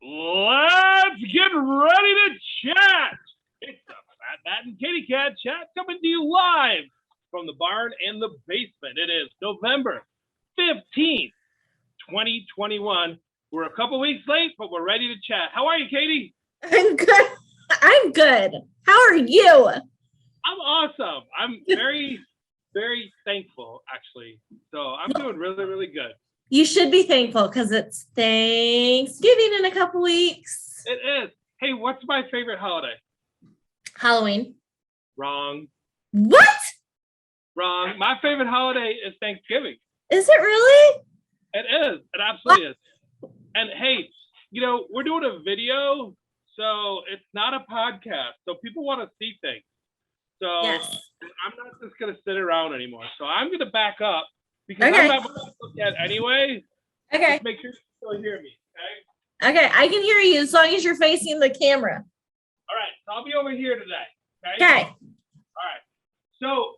Let's get ready to chat. It's the Fat Matt and Catie Cat chat coming to you live from the barn and the basement. It is November 15th, 2021. We're a couple weeks late, but we're ready to chat. How are you, Catie? I'm good. I'm good. How are you? I'm awesome. I'm very, very thankful, actually. So I'm doing really, really good. You should be thankful because it's Thanksgiving in a couple weeks. It is. Hey, what's my favorite holiday? Halloween. Wrong. What? Wrong. My favorite holiday is Thanksgiving. Is it really? It is. It absolutely is. And hey, we're doing a video, so it's not a podcast. So people want to see things. So yes. I'm not just going to sit around anymore. So I'm going to back up because I'm not going to look at anyway. Okay. Just make sure you still hear me. Okay. Okay. I can hear you as long as you're facing the camera. All right. So I'll be over here today. Okay. All right. So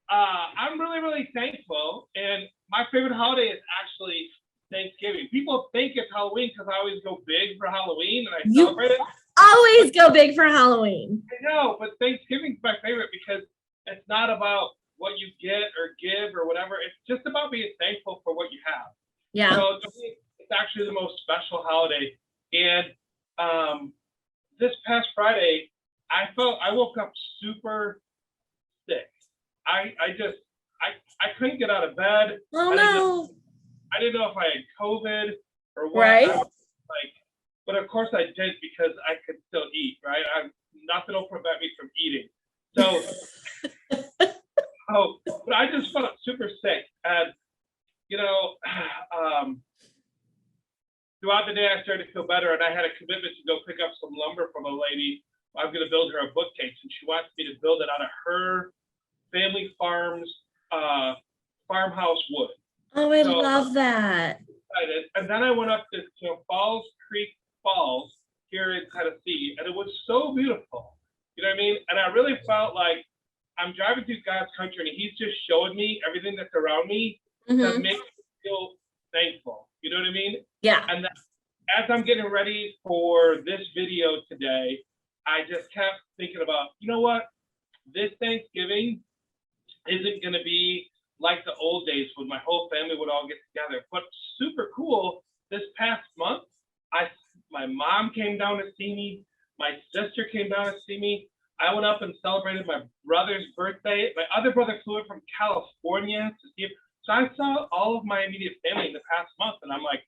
I'm really, really thankful. And my favorite holiday is actually Thanksgiving. People think it's Halloween because I always go big for Halloween and I celebrate it. Always go big for Halloween. I know, but Thanksgiving's my favorite because it's not about what you get or give or whatever. It's just about being thankful for what you have. Yeah. So it's actually the most special holiday. And this past Friday, I woke up super sick. I couldn't get out of bed. Oh no. I didn't know if I had COVID or what. Right. But of course I did because I could still eat, right? Nothing will prevent me from eating. So, but I just felt super sick. And, throughout the day I started to feel better and I had a commitment to go pick up some lumber from a lady. I'm going to build her a bookcase and she wants me to build it out of her family farm's farmhouse wood. Oh, I love that. And then I went up to Falls Creek Falls here in Tennessee, and it was so beautiful. You know what I mean? And I really felt like I'm driving through God's country, and He's just showing me everything that's around me that makes me feel thankful. You know what I mean? Yeah. And as I'm getting ready for this video today, I just kept thinking about, you know what? This Thanksgiving isn't going to be like the old days when my whole family would all get together. But super cool, this past month, my mom came down to see me. My sister came down to see me. I went up and celebrated my brother's birthday. My other brother flew in from California to see him. So I saw all of my immediate family in the past month, and I'm like,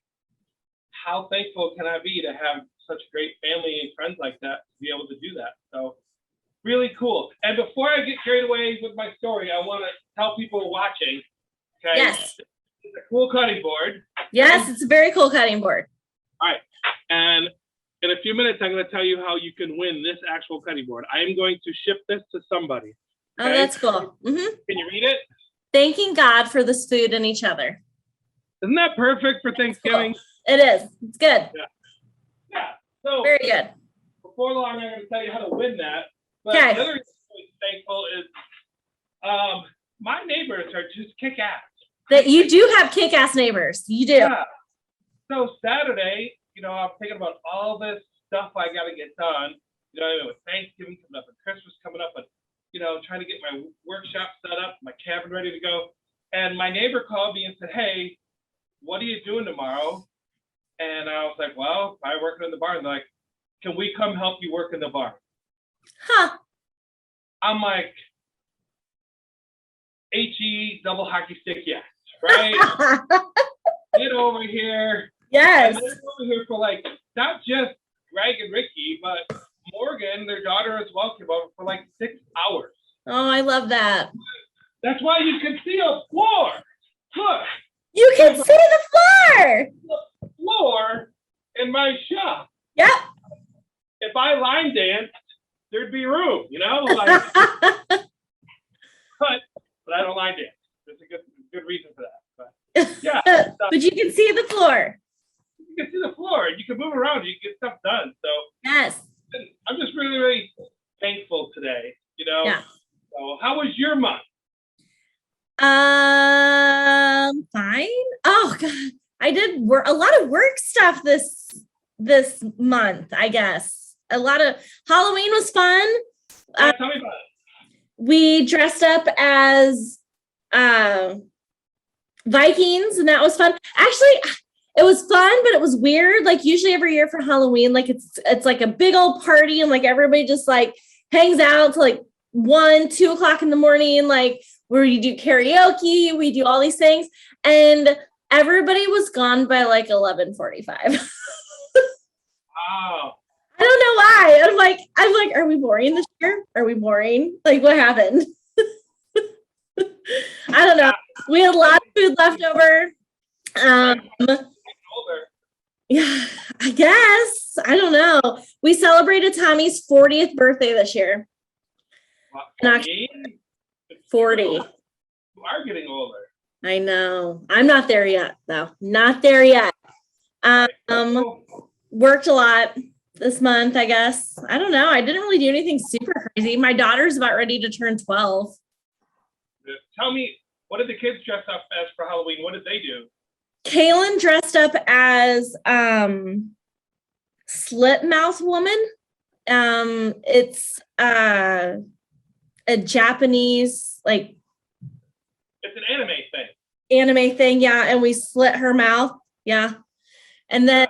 how thankful can I be to have such great family and friends like that to be able to do that? So really cool. And before I get carried away with my story, I want to tell people watching, okay? Yes. It's a cool cutting board. Yes, it's a very cool cutting board. All right. And in a few minutes, I'm going to tell you how you can win this actual cutting board. I am going to ship this to somebody. Okay? Oh, that's cool. Mm-hmm. Can you read it? Thanking God for this food and each other. Isn't that perfect for Thanksgiving? Cool. It is. It's good. Yeah. So very good. Before long, I'm going to tell you how to win that. But okay. The other reason I'm thankful is my neighbors are just kick-ass. That you do have kick-ass neighbors. You do. Yeah. So Saturday, I'm thinking about all this stuff I got to get done. With Thanksgiving coming up and Christmas coming up, and trying to get my workshop set up, my cabin ready to go. And my neighbor called me and said, "Hey, what are you doing tomorrow?" And I was like, "Well, I'm working in the barn." They're like, "Can we come help you work in the barn?" Huh. I'm like, HE double hockey stick, yes, right? Get over here. Yes. And they're over here for not just Greg and Ricky, but Morgan, their daughter as well, came over for 6 hours. Oh, I love that. That's why you can see a floor. Look. You can see the floor. The floor in my shop. Yep. If I line danced, there'd be room, but I don't line dance. There's a good reason for that. But yeah. But you can see the floor. You can see the floor. You can move around. You can get stuff done. So yes. I'm just really, really thankful today. Yeah. So how was your month? Fine. Oh God, I did a lot of work stuff this this month, I guess. A lot of Halloween was fun. Yeah, tell me about it. We dressed up as Vikings, and that was fun. Actually, it was fun, but it was weird. Like usually every year for Halloween, like it's like a big old party, and like everybody just like hangs out till like 1, 2 o'clock in the morning, like where you do karaoke, we do all these things, and everybody was gone by like 11:45. Oh. I don't know why. I'm like, are we boring this year? Are we boring? Like, what happened? I don't know. We had a lot of food left over. Yeah, I guess. I don't know. We celebrated Tommy's 40th birthday this year. Well, 40. You are getting older. I know. I'm not there yet, though. Not there yet. Worked a lot this month, I guess. I don't know. I didn't really do anything super crazy. My daughter's about ready to turn 12. Tell me, what did the kids dress up as for Halloween? What did they do? Kaylin dressed up as Slit Mouth Woman. It's a Japanese, like, it's an anime thing, yeah. And we slit her mouth, yeah. And then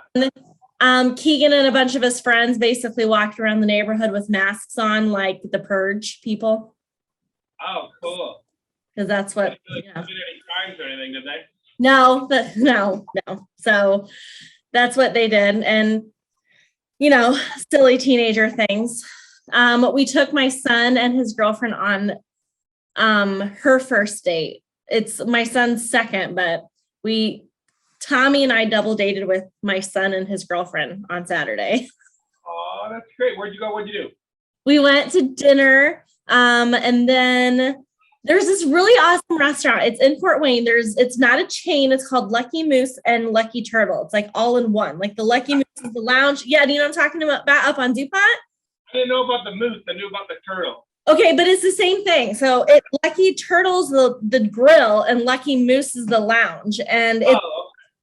Keegan and a bunch of his friends basically walked around the neighborhood with masks on, like the Purge people. Oh, cool. Because that's what. Did any crimes or anything, did they? No. So that's what they did. And, you know, silly teenager things. We took my son and his girlfriend on her first date. It's my son's second, but Tommy and I double dated with my son and his girlfriend on Saturday. Oh, that's great. Where'd you go? What'd you do? We went to dinner. And then there's this really awesome restaurant. It's in Fort Wayne. It's not a chain. It's called Lucky Moose and Lucky Turtle. It's like all in one. Like the Lucky Moose is the lounge. Yeah, do you know what I'm talking about up on DuPont? I didn't know about the moose. I knew about the turtle. Okay, but it's the same thing. So Lucky Turtle's the grill and Lucky Moose is the lounge. And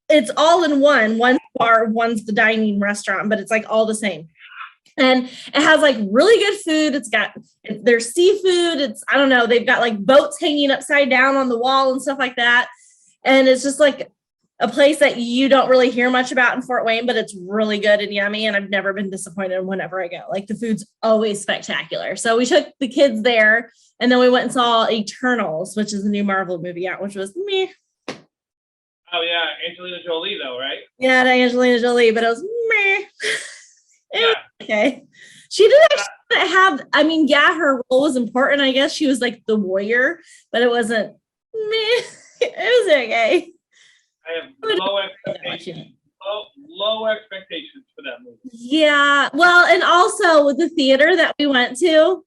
it's all in one. One's bar, one's the dining restaurant, but it's like all the same. And it has like really good food. There's seafood. I don't know. They've got like boats hanging upside down on the wall and stuff like that. And it's just like a place that you don't really hear much about in Fort Wayne, but it's really good and yummy. And I've never been disappointed whenever I go. Like the food's always spectacular. So we took the kids there and then we went and saw Eternals, which is a new Marvel movie out, which was meh. Oh yeah, Angelina Jolie though, right? Yeah, Angelina Jolie, but it was meh. Yeah. Okay. She didn't actually have, I mean, yeah, her role was important. I guess she was like the warrior, but it wasn't meh. It was okay. I have low expectations. Low expectations for that movie. Yeah. Well, and also with the theater that we went to,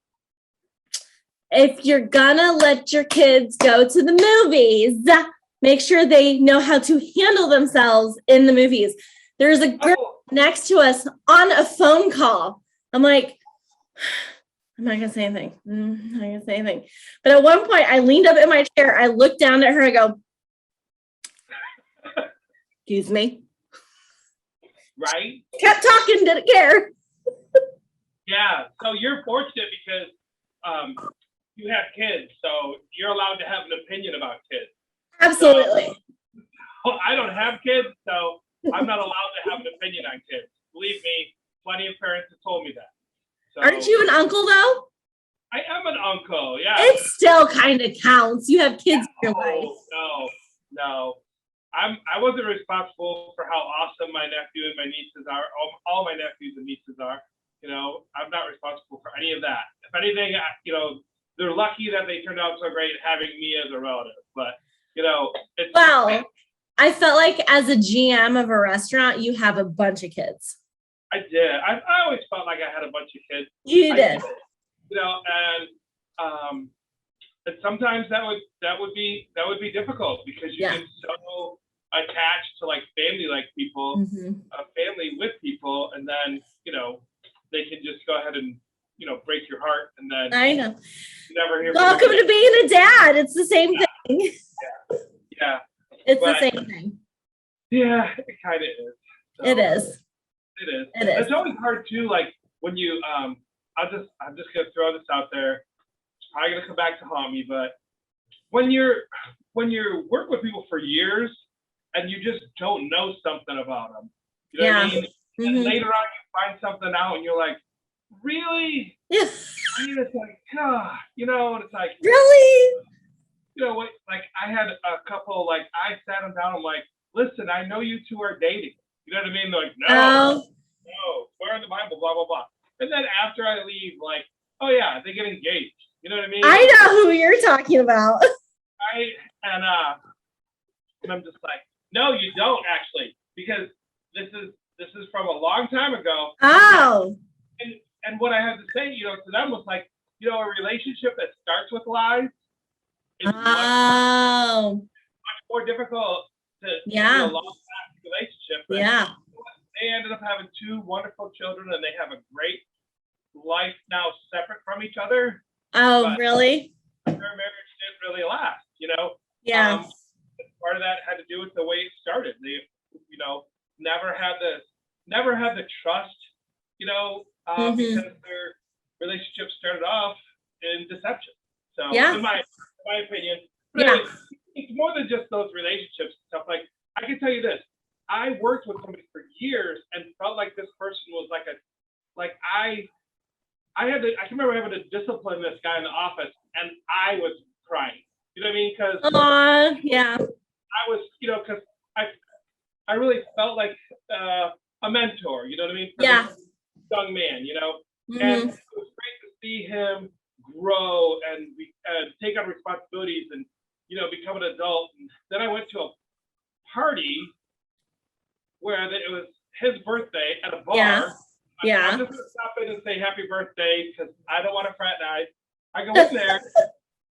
if you're gonna let your kids go to the movies, make sure they know how to handle themselves in the movies. There's a girl next to us on a phone call. I'm like, I'm not gonna say anything. But at one point I leaned up in my chair, I looked down at her, I go, excuse me. Right? Kept talking, didn't care. Yeah. So you're fortunate because you have kids, so you're allowed to have an opinion about kids. Absolutely. So, I don't have kids, so I'm not allowed to have an opinion on kids. Believe me, plenty of parents have told me that. So, aren't you an uncle though? I am an uncle, yeah. It still kind of counts. You have kids in your life. No. I wasn't responsible for how awesome my nephew and my nieces are. All my nephews and nieces are. You know, I'm not responsible for any of that. If anything, they're lucky that they turned out so great having me as a relative. But I felt like as a GM of a restaurant, you have a bunch of kids. I did. I always felt like I had a bunch of kids. You did. And sometimes that would be difficult because you get so attached to like family people, family with people, and then they can just go ahead and break your heart, and then I know. Never hear. Welcome to being a dad. It's the same thing. Yeah. It's the same thing. Yeah, it kind of is. So, it is. It is. It is. It's always hard too, like when you I'm just gonna throw this out there. It's probably gonna come back to haunt me, but when you work with people for years and you just don't know something about them, you know what I mean? And later on you find something out and you're like, really? Yeah. And it's like, God, you know, and it's like, Really? you know what? Like I had a couple, like I sat them down. I'm like, listen, I know you two are dating. You know what I mean? They're like, no, swear in the Bible, blah blah blah. And then after I leave, like, oh yeah, they get engaged. You know what I mean? I know who you're talking about. And I'm just like, no, you don't actually, because this is from a long time ago. Oh. And what I had to say, you know, to them was like, you know, a relationship that starts with lies is much more difficult to be a long-lasting relationship. And they ended up having 2 wonderful children, and they have a great life now separate from each other. Oh, really? Their marriage didn't really last, you know? Yeah. Part of that had to do with the way it started. They, you know, never had the trust, you know, because their relationship started off in deception. So, in my opinion, but it's more than just those relationships and stuff. Like, I can tell you this: I worked with somebody for years and felt like this person was I can remember having to discipline this guy in the office, and I was crying. You know what I mean? Because I was, you know, because I really felt like a mentor. You know what I mean? For this young man, you know, and it was great to see him grow and take on responsibilities and, you know, become an adult. And then I went to a party where it was his birthday at a bar. I'm just gonna stop in and say happy birthday because I don't want to fraternize. I go in there,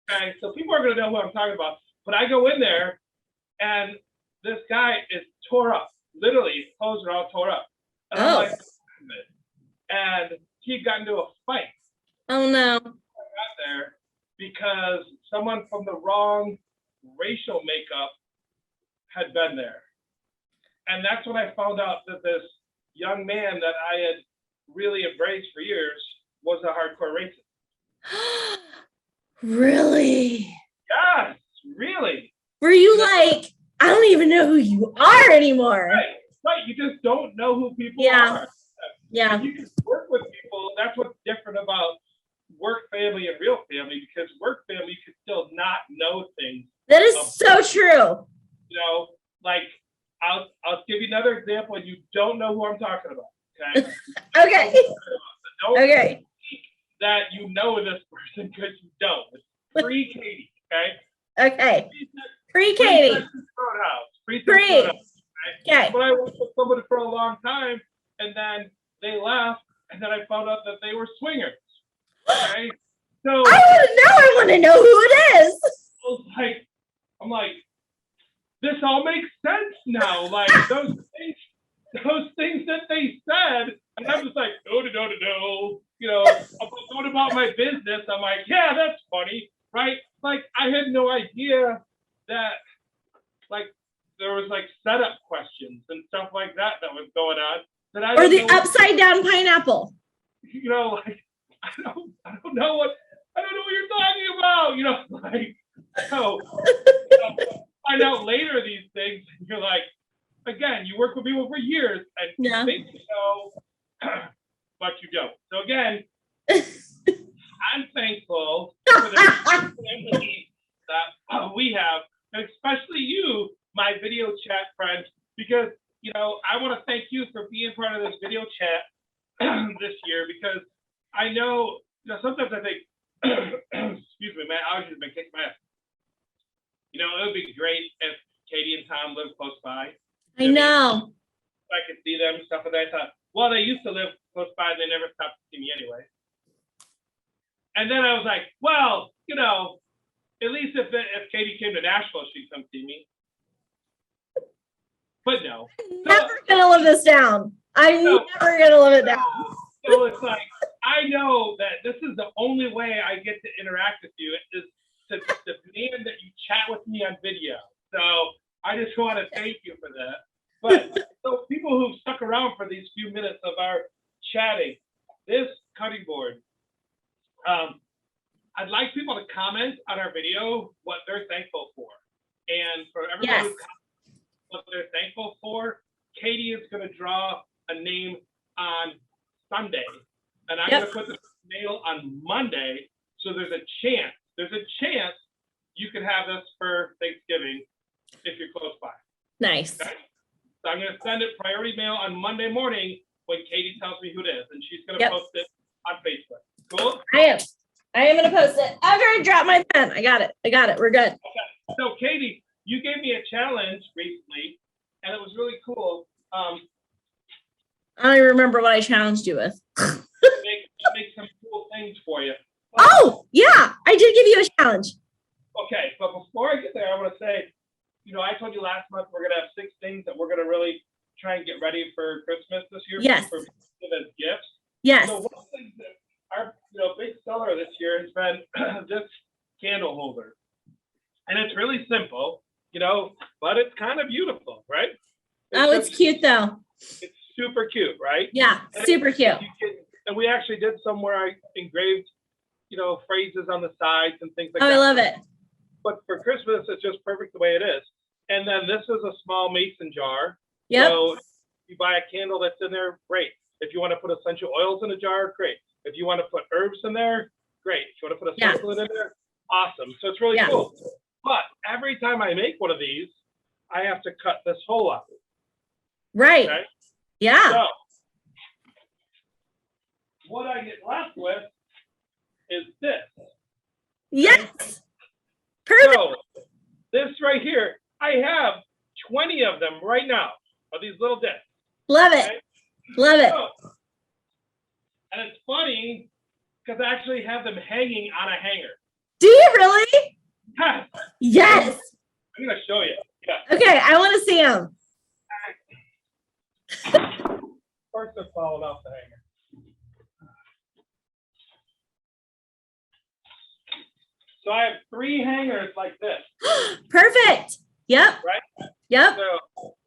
okay, so people are gonna know who I'm talking about. But I go in there, and this guy is tore up. Literally, his clothes are all tore up. And I'm like, and he got into a fight. Oh no! I got there because someone from the wrong racial makeup had been there, and that's when I found out that this young man that I had really embraced for years was a hardcore racist. Really? Yes, really. Were you like, I don't even know who you are anymore? Right. You just don't know who people are. Yeah. And you can work with people. That's what's different about work family and real family, because work family you can still not know things. That is so true. You know, like I'll give you another example, and you don't know who I'm talking about. Okay. Okay. Don't think that you know this person because you don't. It's pre-Catie. Okay. Okay. Pre-Catie. Pre. Okay. But I worked with somebody for a long time, and then they left, and then I found out that they were swingers. Okay. So I want to know who it is. I'm like, this all makes sense now. Like those things that they said, and I'm just like, no. You know, going about my business. I'm like, yeah, that's funny, right? Like I had no idea that like there was like setup questions and stuff like that was going on. Or the upside down pineapple. You know, like I don't know what you're talking about. You know, like so. Find out later these things, and you're like, again, you work with people for years, and you think you know, but you don't. So again, I'm thankful for the family that we have, and especially you, my video chat friends, because you know I want to thank you for being part of this video chat this year, because I know, you know, sometimes I think, excuse me, my allergies have been kicking my ass. You know, it would be great if Catie and Tom lived close by. I know. If I could see them and stuff like that. I thought, well, they used to live close by and they never stopped to see me anyway. And then I was like, well, you know, at least if Catie came to Nashville, she'd come see me. But no. Never gonna live this down. I'm never gonna live it down. So it's like, I know that this is the only way I get to interact with you. It's to demand that you chat with me on video. So I just want to thank you for that. But so people who've stuck around for these few minutes of our chatting, this cutting board, I'd like people to comment on our video what they're thankful for. And for everyone who comments what they're thankful for, Catie is going to draw a name on Sunday. And I'm going to put the mail on Monday. So there's a chance you can have this for Thanksgiving if you're close by. Nice. Okay? So I'm going to send it priority mail on Monday morning when Catie tells me who it is. And she's going to post it on Facebook. Cool? I am going to post it after I drop my pen. I got it. We're good. Okay. So Catie, you gave me a challenge recently, and it was really cool. I don't even remember what I challenged you with. make some cool things for you. Oh, yeah. I did give you a challenge. Okay, but before I get there, I want to say, I told you last month we're going to have 6 things that we're going to really try and get ready for Christmas this year. Yes. For as gifts. Yes. So one of the things that our big seller this year has been this candle holder. And it's really simple, but it's kind of beautiful, right? It's cute though. It's super cute, right? Yeah, super cute. And we actually did some where I engraved, phrases on the sides and things like that. I love it. But for Christmas, it's just perfect the way it is. And then this is a small mason jar. Yep. So if you buy a candle that's in there, great. If you want to put essential oils in a jar, great. If you want to put herbs in there, great. If you want to put a supplement in there, awesome. So it's really cool. But every time I make one of these, I have to cut this hole out. Right. Okay? Yeah. So what I get left with is this. Yes. Okay? Perfect. So this right here, I have 20 of them right now, of these little discs. Love it. Okay? Love it. So, and it's funny because I actually have them hanging on a hanger. Do you really? Yes. Yes. I'm going to show you. Yeah. Okay, I want to see them. First, they're falling off the hanger. So I have 3 hangers like this. Perfect. Yep. Right? Yep. So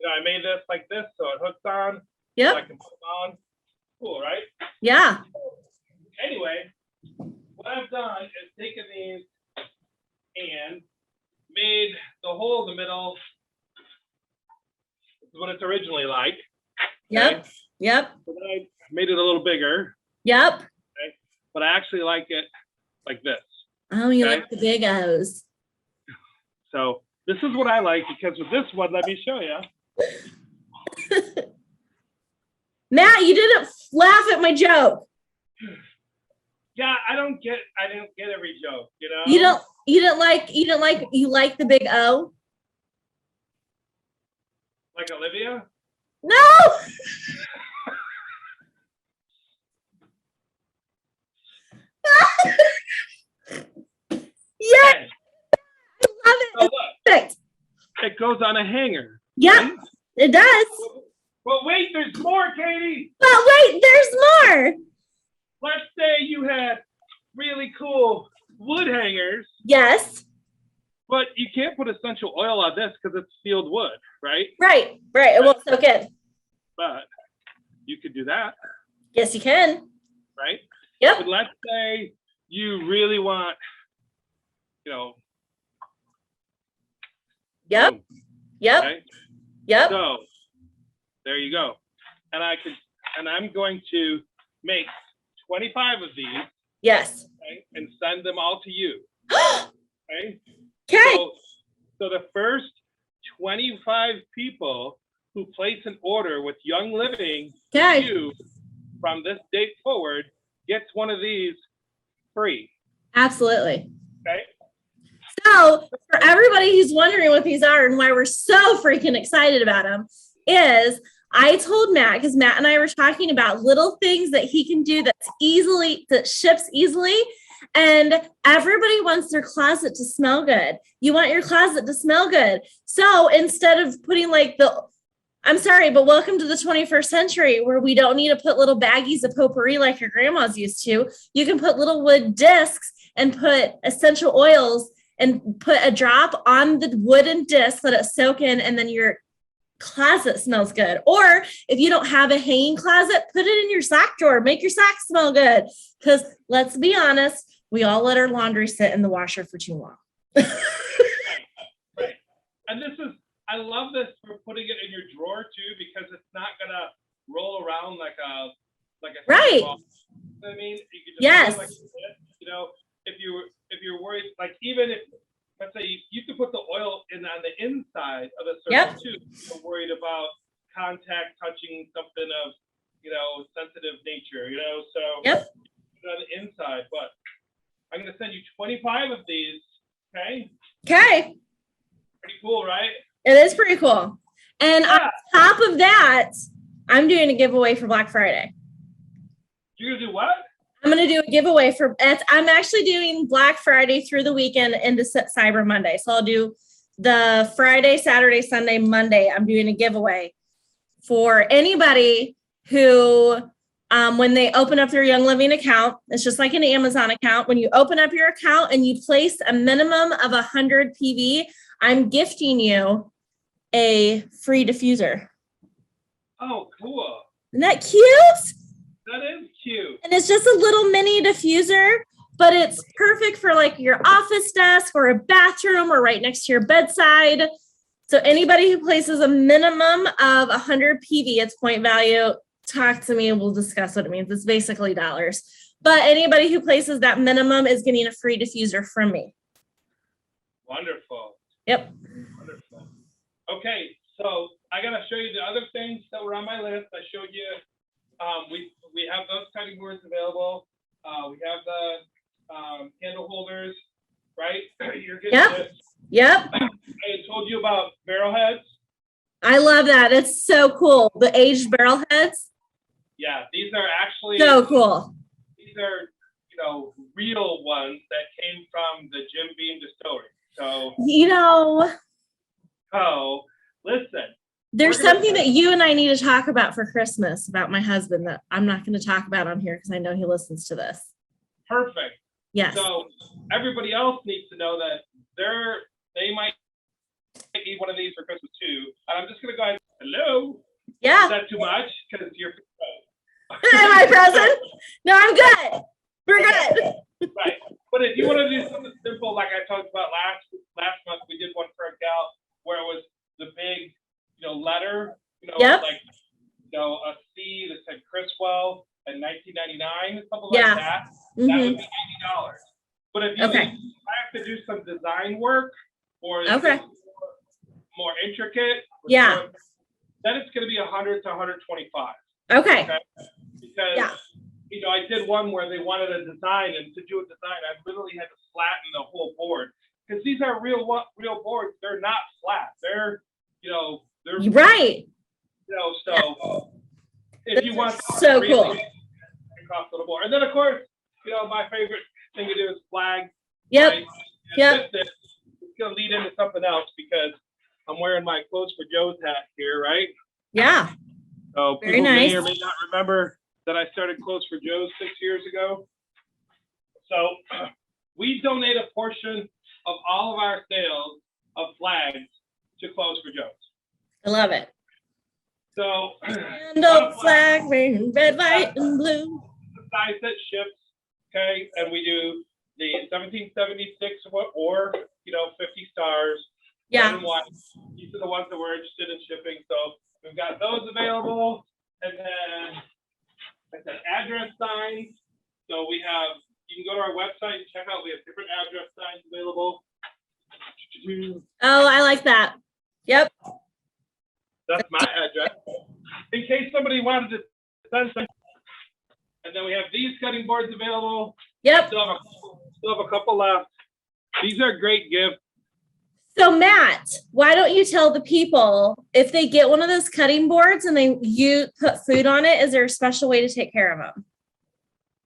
I made this like this so it hooks on. Yep. So I can put them on. Cool, right? Yeah. Anyway, what I've done is taken these and made the hole in the middle. This is what it's originally like. Yep. Okay? Yep. So then I made it a little bigger. Yep. Okay? But I actually like it like this. Oh, you like the big O's. So this is what I like because with this one, let me show you. Matt, you didn't laugh at my joke. Yeah, I didn't get every joke, You like the big O? Like Olivia? No. Yes. Okay. I love it. So look, perfect. it goes on a hanger. Yep, right? It does. But wait, there's more, Catie. But wait, there's more. Let's say you had really cool wood hangers. Yes. But you can't put essential oil on this because it's sealed wood, right? Right. It won't soak in. But you could do that. Yes, you can. Right? Yep. But let's say you really want, Yep. Boom, yep. Okay? Yep. So there you go. And I'm going to make 25 of these. Yes. Okay, and send them all to you. Okay. Okay. So the first 25 people who place an order with Young Living to you from this date forward gets one of these free. Absolutely. Okay. So for everybody who's wondering what these are and why we're so freaking excited about them is I told Matt, because Matt and I were talking about little things that he can do that ships easily. And everybody wants their closet to smell good. You want your closet to smell good. So instead of putting I'm sorry, but welcome to the 21st century where we don't need to put little baggies of potpourri like your grandmas used to. You can put little wood discs and put essential oils and put a drop on the wooden disc, let it soak in, and then your closet smells good. Or if you don't have a hanging closet, put it in your sock drawer. Make your socks smell good. Because let's be honest, we all let our laundry sit in the washer for too long. Right. And I love this for putting it in your drawer too, because it's not gonna roll around like a right. ball. You know what I mean? You can just yes. like you know, if you're worried, like even if let's say you could put the oil in on the inside of the circle too. If you're worried about contact touching something of sensitive nature, so put it on the inside. But I'm gonna send you 25 of these. Okay. Pretty cool, right? It is pretty cool. And on top of that, I'm doing a giveaway for Black Friday. You're gonna do what? I'm going to do a giveaway I'm actually doing Black Friday through the weekend into Cyber Monday. So I'll do the Friday, Saturday, Sunday, Monday. I'm doing a giveaway for anybody who, when they open up their Young Living account, it's just like an Amazon account. When you open up your account and you place a minimum of 100 PV, I'm gifting you a free diffuser. Oh, cool. Isn't that cute? That is cute. And it's just a little mini diffuser, but it's perfect for like your office desk or a bathroom or right next to your bedside. So anybody who places a minimum of 100 PV, it's point value, talk to me and we'll discuss what it means. It's basically dollars. But anybody who places that minimum is getting a free diffuser from me. Wonderful. Yep. Wonderful. Okay, so I gotta show you the other things that were on my list. I showed you. We have those cutting boards available. We have the candle holders, right? You're getting this. Yep. I told you about barrel heads. I love that. It's so cool. The aged barrel heads. Yeah, these are actually so cool. These are, real ones that came from the Jim Beam distillery. So, oh, listen. There's something that you and I need to talk about for Christmas about my husband that I'm not going to talk about on here because I know he listens to this. Perfect. Yes. So everybody else needs to know that they might eat one of these for Christmas too. And I'm just going to go ahead. Hello. Yeah. Is that too much? Because you're. Am I present? No, I'm good. We're good. Right. But if you want to do something simple, like I talked about last month, we did one for a gal where it was the big, letter, like, a C that said Criswell in 1999, something like that. Mm-hmm. That would be $80. But if you have to do some design work or more intricate, then it's going to be 100 to 125. Okay. Because I did one where they wanted a design, and to do a design, I literally had to flatten the whole board because these are real boards. They're not flat. They're they're right. So if you want so cool across the board, and then of course, my favorite thing to do is flag. Yep. Right? Yep. It's gonna lead into something else because I'm wearing my Clothes for Joe's hat here, right? Yeah. So very people nice. may or may not remember that I started Clothes for Joe's 6 years ago. So we donate a portion of all of our sales of flags to Clothes for Joe's. I love it. So candle flag, red, white, and blue. The size that ships, okay, and we do the 1776 or 50 stars. Yeah. Red and white. These are the ones that we're interested in shipping. So we've got those available, and then like the address signs. So you can go to our website and check out. We have different address signs available. Oh, I like that. Yep. That's my address. In case somebody wanted to send something. And then we have these cutting boards available. Yep. Still have a couple left. These are great gifts. So Matt, why don't you tell the people if they get one of those cutting boards and you put food on it, is there a special way to take care of them?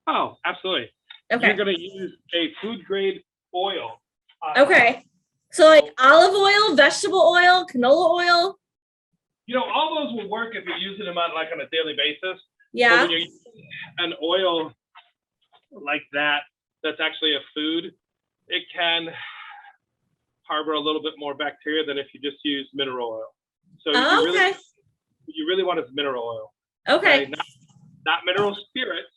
Oh, absolutely. Okay. You're going to use a food grade oil. Okay. So like olive oil, vegetable oil, canola oil. All those will work if you're using them on a daily basis. Yeah. But when you're using an oil like that's actually a food, it can harbor a little bit more bacteria than if you just use mineral oil. So Oh, okay. what you really want is mineral oil. Okay. Not mineral spirits.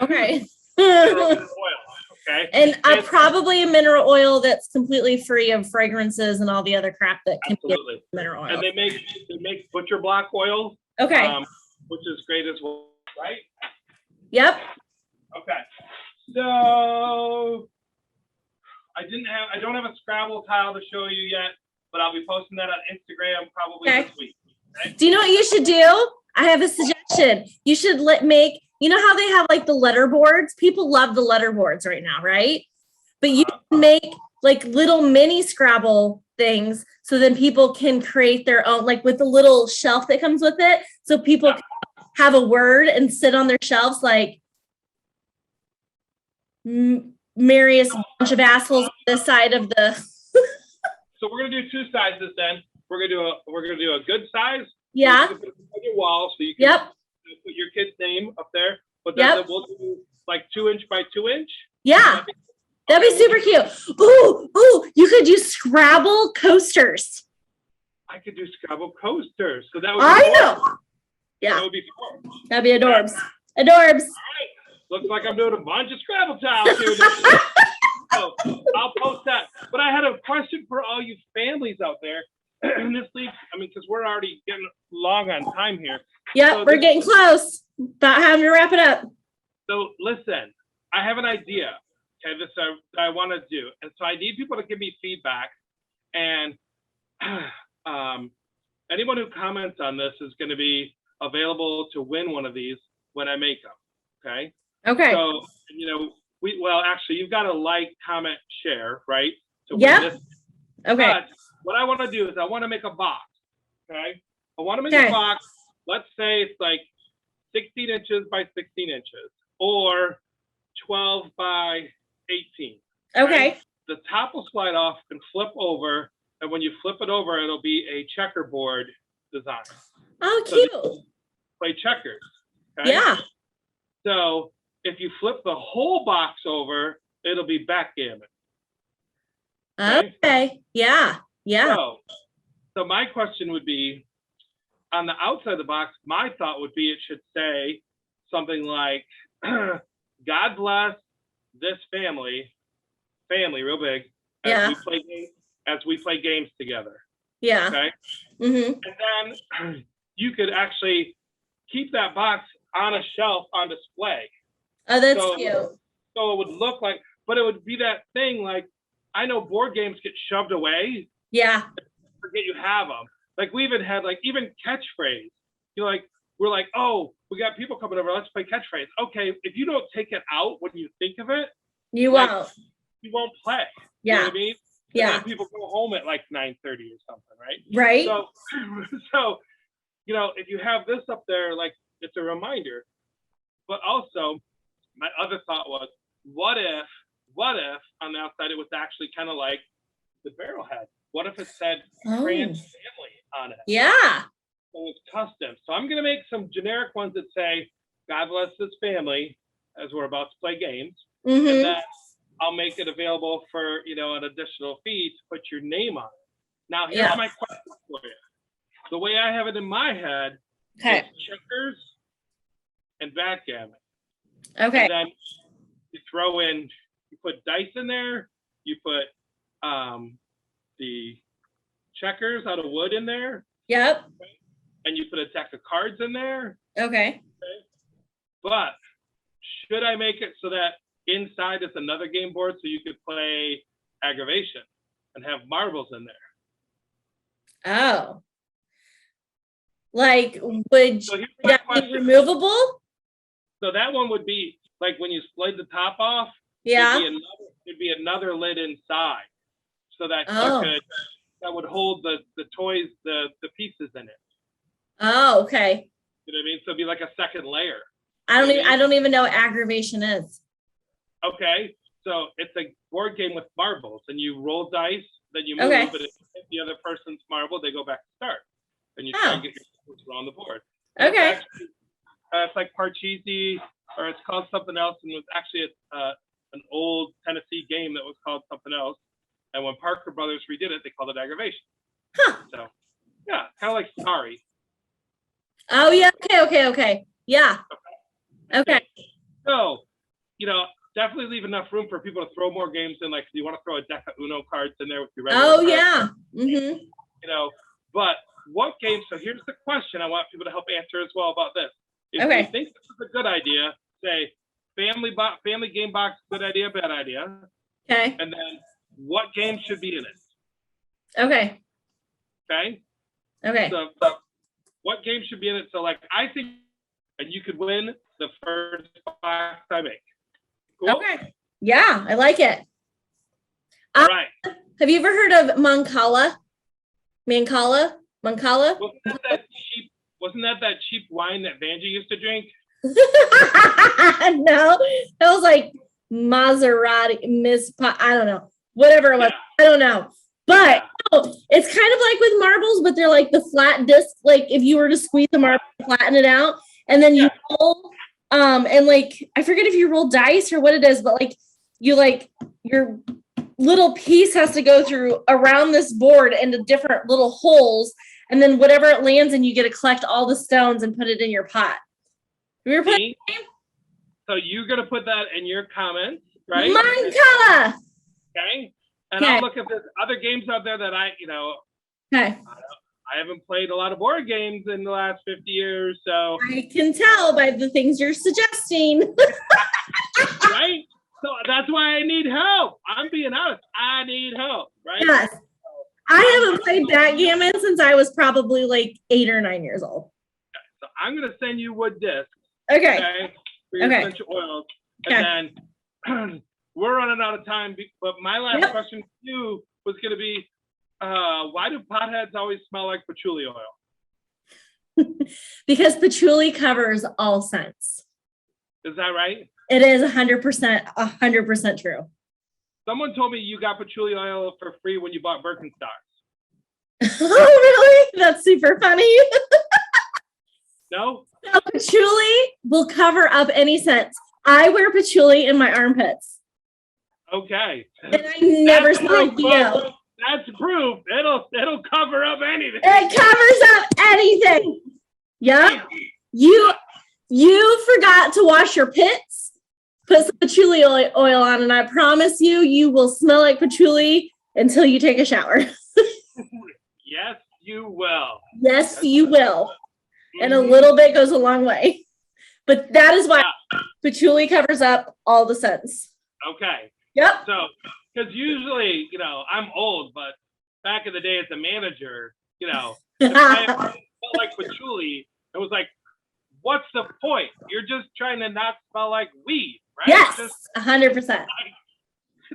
Okay. Mineral oil. Okay. And probably a mineral oil that's completely free of fragrances and all the other crap that can be mineral oil. And they make butcher block oil. Okay. Which is great as well, right? Yep. Okay. So I don't have a Scrabble tile to show you yet, but I'll be posting that on Instagram probably this week. Okay? Do you know what you should do? I have a suggestion. You should make, you know how they have like the letter boards? People love the letter boards right now, right? But you can make like little mini Scrabble things so then people can create their own, like with the little shelf that comes with it. So people can have a word and sit on their shelves like Marius bunch of assholes on this side of the. So we're gonna do two sizes then. We're gonna do a good size. Yeah. On your wall, so you can put your kid's name up there. But then we'll do like 2-inch by 2-inch. Yeah. That'd be super cute. Ooh, you could do Scrabble coasters. I could do Scrabble coasters. So that would be know. Yeah. That would be fun. That'd be adorbs. Adorbs. All right. Looks like I'm doing a bunch of Scrabble tiles here. So I'll post that. But I had a question for all you families out there in this league. I mean, because we're already getting long on time here. Yeah, so we're getting close. About having to wrap it up. So listen, I have an idea. Okay, this I want to do, and so I need people to give me feedback. And anyone who comments on this is going to be available to win one of these when I make them. Okay. Okay. So actually, you've got to like, comment, share, right? So okay. But what I want to do is I want to make a box. Okay. I want to make a box. Let's say it's like 16 inches by 16 inches, or 12 by 18. Okay. The top will slide off and flip over, and when you flip it over, it'll be a checkerboard design. Oh, cute. So play checkers. Okay? Yeah. So if you flip the whole box over, it'll be backgammon. Okay. Yeah. So my question would be, on the outside of the box, my thought would be it should say something like, God bless this family real big, as we play games together. Yeah. Okay. Mm-hmm. And then you could actually keep that box on a shelf on display. Oh, that's cute. So it would look like, but it would be that thing like, I know board games get shoved away. Yeah. Forget you have them. Like we even had even catchphrase. We're like, oh, we got people coming over. Let's play catchphrase. Okay, if you don't take it out when you think of it, you won't play. Yeah. You know what I mean? Yeah. And people go home at like 9:30 or something, right? Right. So, if you have this up there, like it's a reminder. But also, my other thought was, what if on the outside it was actually kind of like the barrel head? What if it said trans family on it? Yeah. So it's custom. So I'm gonna make some generic ones that say, God bless this family, as we're about to play games. Mm-hmm. And then I'll make it available for, an additional fee to put your name on it. Now here's my question for you. The way I have it in my head is checkers and backgammon. Okay. And then you throw in, you put dice in there, you put the checkers out of wood in there. Yep. Okay? And you put a deck of cards in there. Okay. But should I make it so that inside is another game board so you could play aggravation and have marbles in there? Oh. Like, would that be removable? So that one would be like when you slide the top off. Yeah. It'd be another lid inside, so that that would hold the toys, the pieces in it. Oh, okay. You know what I mean? So it'd be like a second layer. I don't even know what aggravation is. Okay, so it's a board game with marbles, and you roll dice, then you move, but if you hit the other person's marble, they go back to start, and you try to get your around the board. Okay. It's like Parcheesi, or it's called something else, and it was actually an old Tennessee game that was called something else. And when Parker Brothers redid it, they called it aggravation. Huh. So Yeah, kind of like Sorry. Oh yeah. Okay. Yeah. Okay. So, definitely leave enough room for people to throw more games in. Like, you want to throw a deck of Uno cards in there with your regular Oh cards, yeah. Mm-hmm. But what games? So here's the question I want people to help answer as well about this. If Okay. you think this is a good idea, say family game box, good idea, bad idea. Okay. And then what game should be in it? Okay. Okay. Okay. So what game should be in it? So like I think, and you could win the first box I make. Cool? Okay. Yeah, I like it. All right. Have you ever heard of Mancala? Mancala? Wasn't that cheap wine that Vanjie used to drink? No, that was like Maserati, I don't know, whatever it was. Yeah. I don't know. But it's kind of like with marbles, but they're like the flat disc. Like if you were to squeeze the marble, flatten it out, and then you roll. And like I forget if you roll dice or what it is, but like you your little piece has to go through around this board into different little holes, and then whatever it lands in, you get to collect all the stones and put it in your pot. So you're gonna put that in your comments, right? Mancala. Okay. And I'll look at there's other games out there that I haven't played a lot of board games in the last 50 years, so I can tell by the things you're suggesting. Right? So that's why I need help. I'm being honest. I need help, right? Yes. I haven't played backgammon since I was probably like 8 or 9 years old. So I'm gonna send you wood discs. Okay. For your essential oils. And then we're running out of time, but my last question to you was going to be, why do potheads always smell like patchouli oil? Because patchouli covers all scents. Is that right? It is 100% true. Someone told me you got patchouli oil for free when you bought Birkenstocks. Oh, really? That's super funny. No? No, patchouli will cover up any scents. I wear patchouli in my armpits. Okay. And I never smell like BO. That's proof. It'll cover up anything. It covers up anything. Yeah. You forgot to wash your pits. Put some patchouli oil on, and I promise you will smell like patchouli until you take a shower. Yes, you will. Yes, you will. And a little bit goes a long way. But that is why patchouli covers up all the scents. Okay. Yep. So, because usually, I'm old, but back in the day as a manager, I felt like patchouli. It was like, what's the point? You're just trying to not smell like weed, right? Yes, 100%.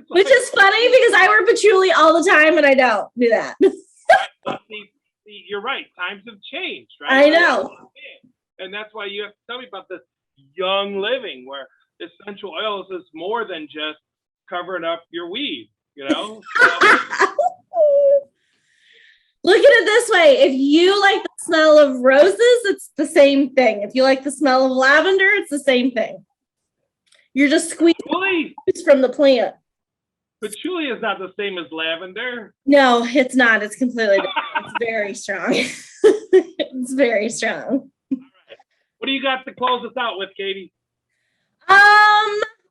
Which is funny because I wear patchouli all the time and I don't do that. See, you're right. Times have changed, right? I know. And that's why you have to tell me about this young living where essential oils is more than just covering up your weed, Look at it this way. If you like the smell of roses, it's the same thing. If you like the smell of lavender, it's the same thing. You're just squeezing from the plant. Patchouli is not the same as lavender. No, it's not. It's completely different. It's very strong. It's very strong. All right. What do you got to close us out with, Catie?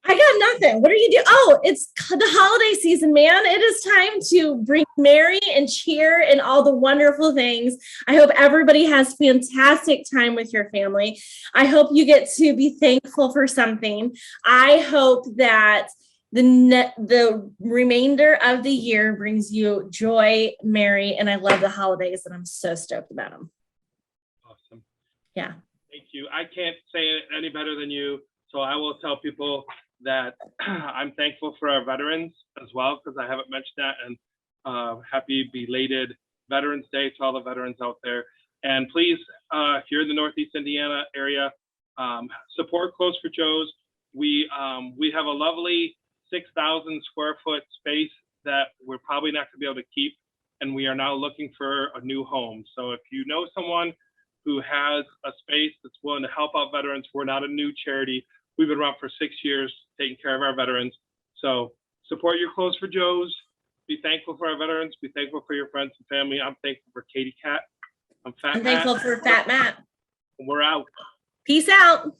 I got nothing. What are you doing? Oh, it's the holiday season, man. It is time to bring merry and cheer and all the wonderful things. I hope everybody has fantastic time with your family. I hope you get to be thankful for something. I hope that the remainder of the year brings you joy, merry, and I love the holidays, and I'm so stoked about them. Awesome. Yeah. Thank you. I can't say it any better than you, so I will tell people that I'm thankful for our veterans as well, because I haven't mentioned that, and happy belated Veterans Day to all the veterans out there. And please, if you're in the Northeast Indiana area, support Close for Joe's. We have a lovely 6,000 square foot space that we're probably not going to be able to keep, and we are now looking for a new home. So if you know someone who has a space that's willing to help out veterans, we're not a new charity. We've been around for 6 years taking care of our veterans. So support your Close for Joe's. Be thankful for our veterans. Be thankful for your friends and family. I'm thankful for Catie Cat. I'm Fat I'm Matt. thankful for Fat Matt. We're out. Peace out.